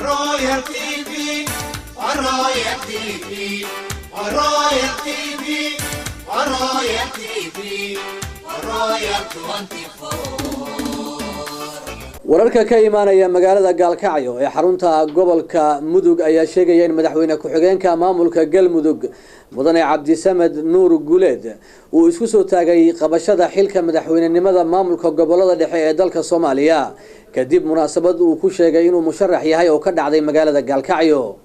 Royal TV, Royal TV, Royal TV, Royal TV, Royal 24. wararka ka imaanaya magaalada Gaalkacyo ee xarunta gobolka Mudug ayaa sheegaya in madaxweyne ku-xigeenka maamulka Galmudug mudane Cabdisamed Nuur Guuleed uu isku soo taagay qabashada xilka madaxweynenimada maamulka gobolada dhexe ee dalka Soomaaliya kadib munaasabad uu ku sheegay inuu musharax yahay oo ka dhacday magaalada Gaalkacyo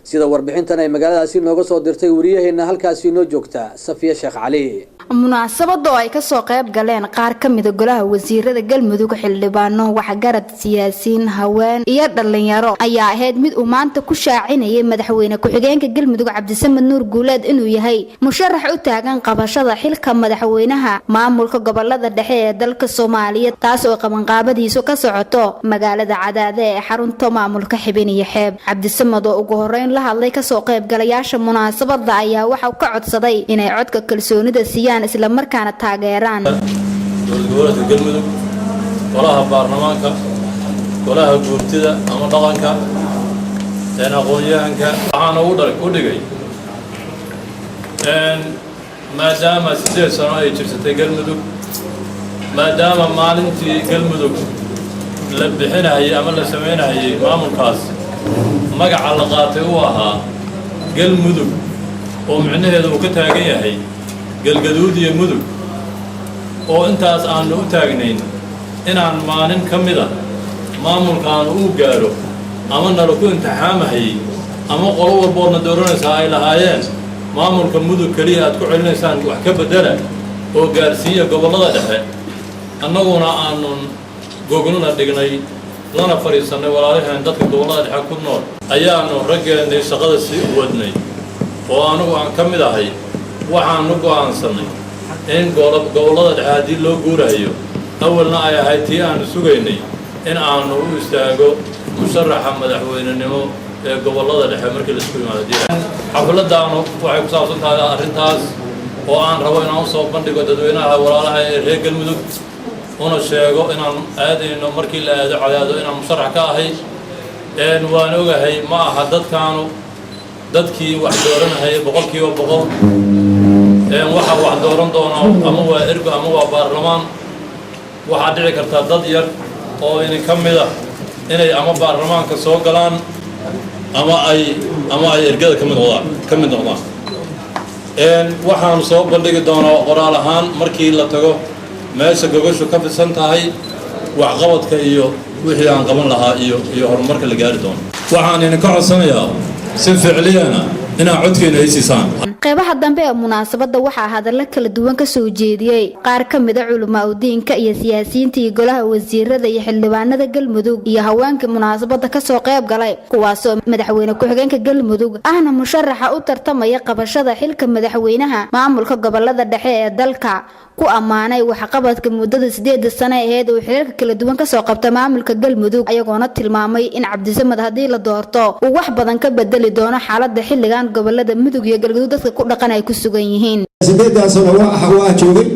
sida warbixintan ay magaaladaasi nooga soo dirtay wariyaheena halkaasi noo joogta Safiya Sheekh Cali munaasabada ay ka soo qayb galeen qaar ka mid ah golaha wasiirada Galmudug xildhibaano waxa garad siyaasiin haween iyo dhalinyaro ayaa ahayd mid uu maanta ku shaacinayay madaxweyne ku-xigeenka Galmudug Cabdisamed Nuur Guuleed inuu yahay musharax u taagan qabashada xilka madaxweynaha maamulka gobolada dhexe ee dalka Soomaaliya taas oo qabanqaabadiisu ka socoto magaalada Cadaade ee xarunta maamulka Xibin iyo Xeeb Cabdisamed oo ugu horeyn la hadlay ka soo qayb galayaasha munaasabada ayaa waxa uu ka codsaday inay codka kalsoonida siiyaan isla markaana taageeraan dowladda Galmudug golaha baarlamaanka golaha guurtida ama dhaqanka ee aqoonyahanka waxaan u dhigay maadaama 8 sano ay jirtay Galmudug maadaama maalintii Galmudug la bixinayay ama la sameynayay maamulkaas magaca la qaatay uu ahaa Galmudug oo micnaheedu uu ka taagan yahay galgaduud iyo mudug oo intaas aan u taagnayn inaan maalin kamida maamulkaan uu gaaro ama nala ku imtixaamahay ama qolo walboodna dooranaysa ay lahaayeen maamulka mudug kaliya aad ku celinaysaan wax ka bedela oo gaarsiiya gobolada dhexe annaguna aanun goglana dhignay lana fariisanay walaalaheen dadka gobolada dhexe ku nool ayaanu raggeennay shaqada sii u wadnay oo anigu aan ka mid ahay waxaan u go'aansanay in gobolada dhexe haddii loo guurayo awalna ay ahayd tii aanu sugaynay in aanu u istaago musharaxa madaxweynenimo ee gobolada dhexe markii la isku yimaado xafladdaanu waxay ku saabsan tahay arrintaas oo aan rabo inaan usoo bandhigo dadweynaha walaalaha ee reer Galmudug una sheego inaan aadayno markii la aado Cadaado inaan musharax ka ahay waan ogahay ma aha dadkii wax dooranayay boqolkiiba boqol waxa wax dooran doona ama waa ergo ama waa baarlamaan waxa dhici karta dad yar oo in kamid ah inay ama baarlamaanka soo galaan ama ay ergada kamid noqdaan waxaan soo bandhigi doonaa qoraal ahaan markii la tago meesha gogoshu ka fidsan tahay wax qabadka iyo wixii aan qaban lahaa iyo horumarka la gaari doono waxaan idin ka codsanayaa si ficiliyana inaa codkeena haysiisaan qaybaha dambe ee munaasabada waxa hadallo kala duwan ka soo jeediyay qaar ka mid ah culimada diinka iyo siyaasiyiinta iyo golaha wasiirada iyo xildhibaanada Galmudug iyo haweenka munaasabada ka soo qayb galay kuwaas oo madaxweyne ku-xigeenka Galmudug ahna musharaxa u tartamaya qabashada xilka madaxweynaha maamulka gobolada dhexe ee dalka ku amaanay waxa qabadka muddada 8 sano ahayd oo xilka kala duwan ka soo qabta maamulka Galmudug ayagoona tilmaamay in Cabdisamed hadii la doorto uu wax badan ka bedeli doono xaaladda xilligan gobolada Mudug iyo Galgaduud dadka ku dhaqan ay ku sugan yihiin 8 sano waa joogay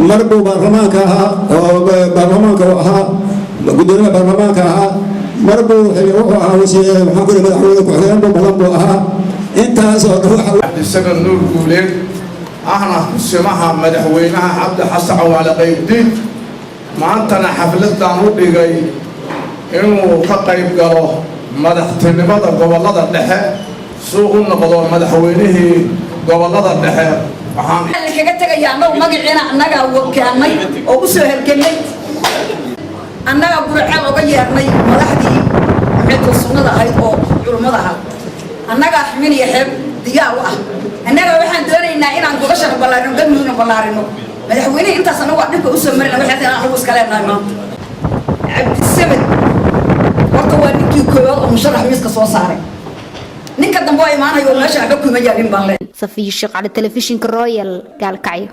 marba baarlamaanka ahaa gudoomiyaha baarlamaanka ahaa marba wuxuu ahaa wasiir maxaa ku madaxweyne ku-xigeenka balanbo ahaa intaas oo Cabdisamed Nuur Guuleed ahna kusimaha madaxweynaha Cabdi Xasan Cawaale Qaybdiid maantana xafladan u dhigay inuu ka qayb galo madaxtinimada gobolada dhexe soo u noqdo madaxweynihii gobolada dhexe waxaan kaga tagayaa magaciina annaga wakaanay oo u soo halgamay annaga burcad uga yeernay madaxdii xiddo sunnada ahayd oo culimada ahaa annaga Xibin iyo Xeeb diyaar u ah annaga waxaan doonaynaa inaan gobasha ballaarino Galmudug ballaarino madaxweynaha intaas anagu dhibka u soo marina waxay tahay aan iska leenahay maanta Cabdisamed horta waa ninkii koowaad oo musharax miiska soo saaray ninka dambe oo imaanayo meesha xubku ma yaalin baan leen Safiya Sheekh Cali telefishinka Royal Gaalkacyo